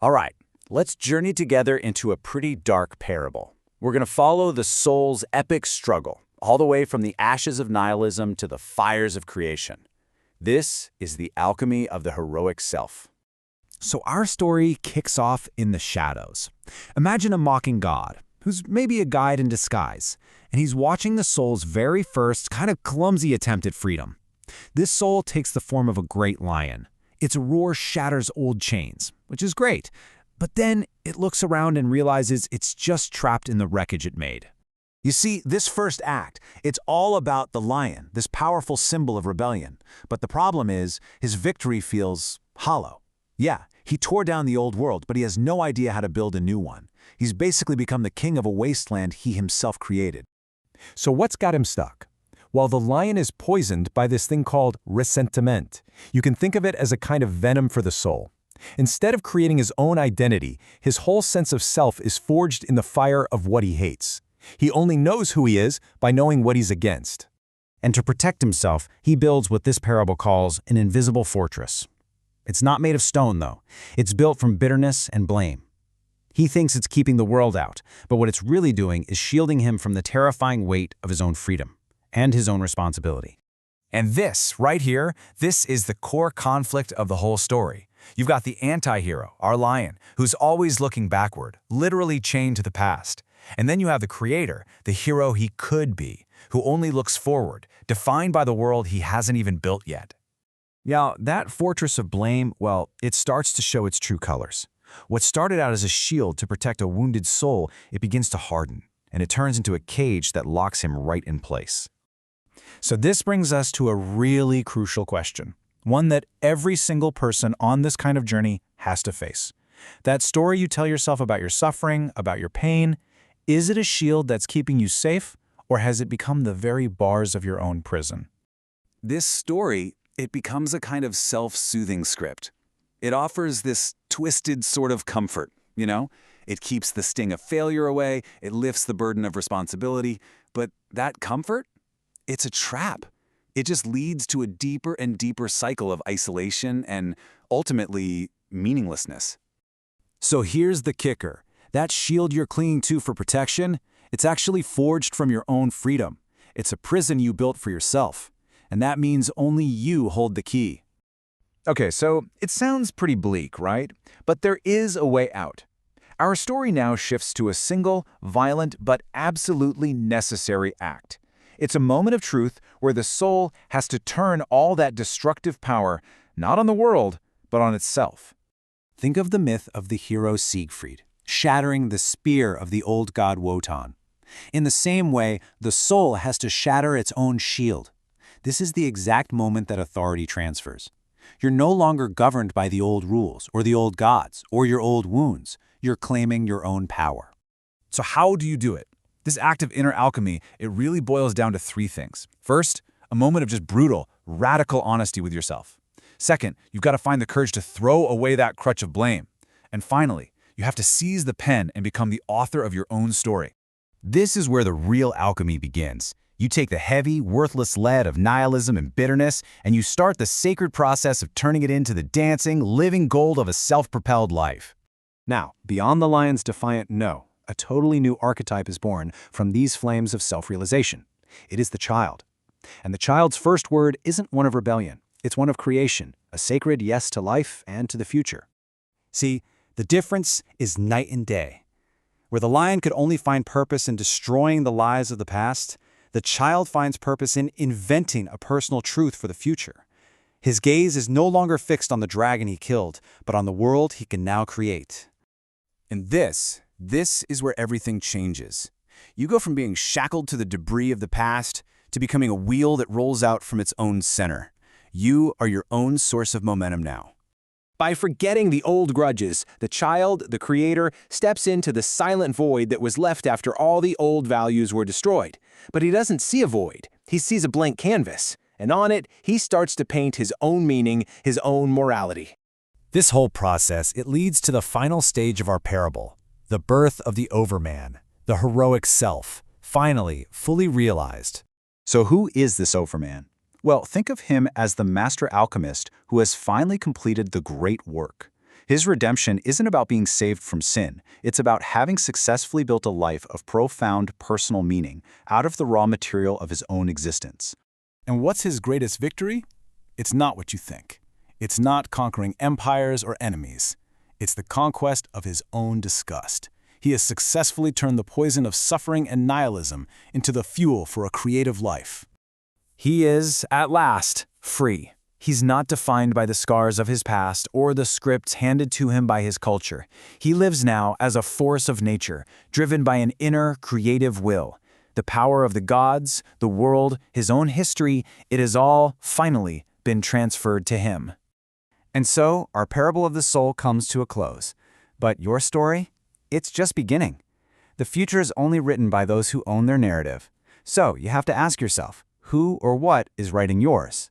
All right, let's journey together into a pretty dark parable. We're going to follow the soul's epic struggle, all the way from the ashes of nihilism to the fires of creation. This is the alchemy of the heroic self. So our story kicks off in the shadows. Imagine a mocking god, who's maybe a guide in disguise, and he's watching the soul's very first, kind of clumsy attempt at freedom. This soul takes the form of a great lion. Its roar shatters old chains, which is great, but then it looks around and realizes it's just trapped in the wreckage it made. You see, this first act, it's all about the lion, this powerful symbol of rebellion. But the problem is, his victory feels hollow. Yeah, he tore down the old world, but he has no idea how to build a new one. He's basically become the king of a wasteland he himself created. So what's got him stuck? Well, the lion is poisoned by this thing called ressentiment. You can think of it as a kind of venom for the soul. Instead of creating his own identity, his whole sense of self is forged in the fire of what he hates. He only knows who he is by knowing what he's against. And to protect himself, he builds what this parable calls an invisible fortress. It's not made of stone, though. It's built from bitterness and blame. He thinks it's keeping the world out, but what it's really doing is shielding him from the terrifying weight of his own freedom and his own responsibility. And this, right here, this is the core conflict of the whole story. You've got the anti-hero, our lion, who's always looking backward, literally chained to the past. And then you have the creator, the hero he could be, who only looks forward, defined by the world he hasn't even built yet. Yeah, that fortress of blame, well, it starts to show its true colors. What started out as a shield to protect a wounded soul, it begins to harden, and it turns into a cage that locks him right in place. So this brings us to a really crucial question, one that every single person on this kind of journey has to face. That story you tell yourself about your suffering, about your pain, is it a shield that's keeping you safe, or has it become the very bars of your own prison? This story, it becomes a kind of self-soothing script. It offers this twisted sort of comfort, you know? It keeps the sting of failure away, it lifts the burden of responsibility, but that comfort? It's a trap. It just leads to a deeper and deeper cycle of isolation and, ultimately, meaninglessness. So here's the kicker. That shield you're clinging to for protection, it's actually forged from your own freedom. It's a prison you built for yourself. And that means only you hold the key. Okay, so it sounds pretty bleak, right? But there is a way out. Our story now shifts to a single, violent, but absolutely necessary act. It's a moment of truth where the soul has to turn all that destructive power, not on the world, but on itself. Think of the myth of the hero Siegfried, shattering the spear of the old god Wotan. In the same way, the soul has to shatter its own shield. This is the exact moment that authority transfers. You're no longer governed by the old rules, or the old gods, or your old wounds. You're claiming your own power. So how do you do it? This act of inner alchemy, it really boils down to three things. First, a moment of just brutal, radical honesty with yourself. Second, you've got to find the courage to throw away that crutch of blame. And finally, you have to seize the pen and become the author of your own story. This is where the real alchemy begins. You take the heavy, worthless lead of nihilism and bitterness, and you start the sacred process of turning it into the dancing, living gold of a self-propelled life. Now, beyond the lion's defiant no, a totally new archetype is born from these flames of self-realization. It is the child. And the child's first word isn't one of rebellion. It's one of creation, a sacred yes to life and to the future. See, the difference is night and day. Where the lion could only find purpose in destroying the lies of the past, the child finds purpose in inventing a personal truth for the future. His gaze is no longer fixed on the dragon he killed, but on the world he can now create. And this is where everything changes. You go from being shackled to the debris of the past to becoming a wheel that rolls out from its own center. You are your own source of momentum now. By forgetting the old grudges, the child, the creator, steps into the silent void that was left after all the old values were destroyed. But he doesn't see a void. He sees a blank canvas, and on it, he starts to paint his own meaning, his own morality. This whole process, it leads to the final stage of our parable, the birth of the overman, the heroic self, finally, fully realized. So who is this overman? Well, think of him as the master alchemist who has finally completed the great work. His redemption isn't about being saved from sin. It's about having successfully built a life of profound personal meaning out of the raw material of his own existence. And what's his greatest victory? It's not what you think. It's not conquering empires or enemies. It's the conquest of his own disgust. He has successfully turned the poison of suffering and nihilism into the fuel for a creative life. He is, at last, free. He's not defined by the scars of his past or the scripts handed to him by his culture. He lives now as a force of nature, driven by an inner, creative will. The power of the gods, the world, his own history, it has all, finally, been transferred to him. And so, our parable of the soul comes to a close. But your story? It's just beginning. The future is only written by those who own their narrative. So, you have to ask yourself, who or what is writing yours?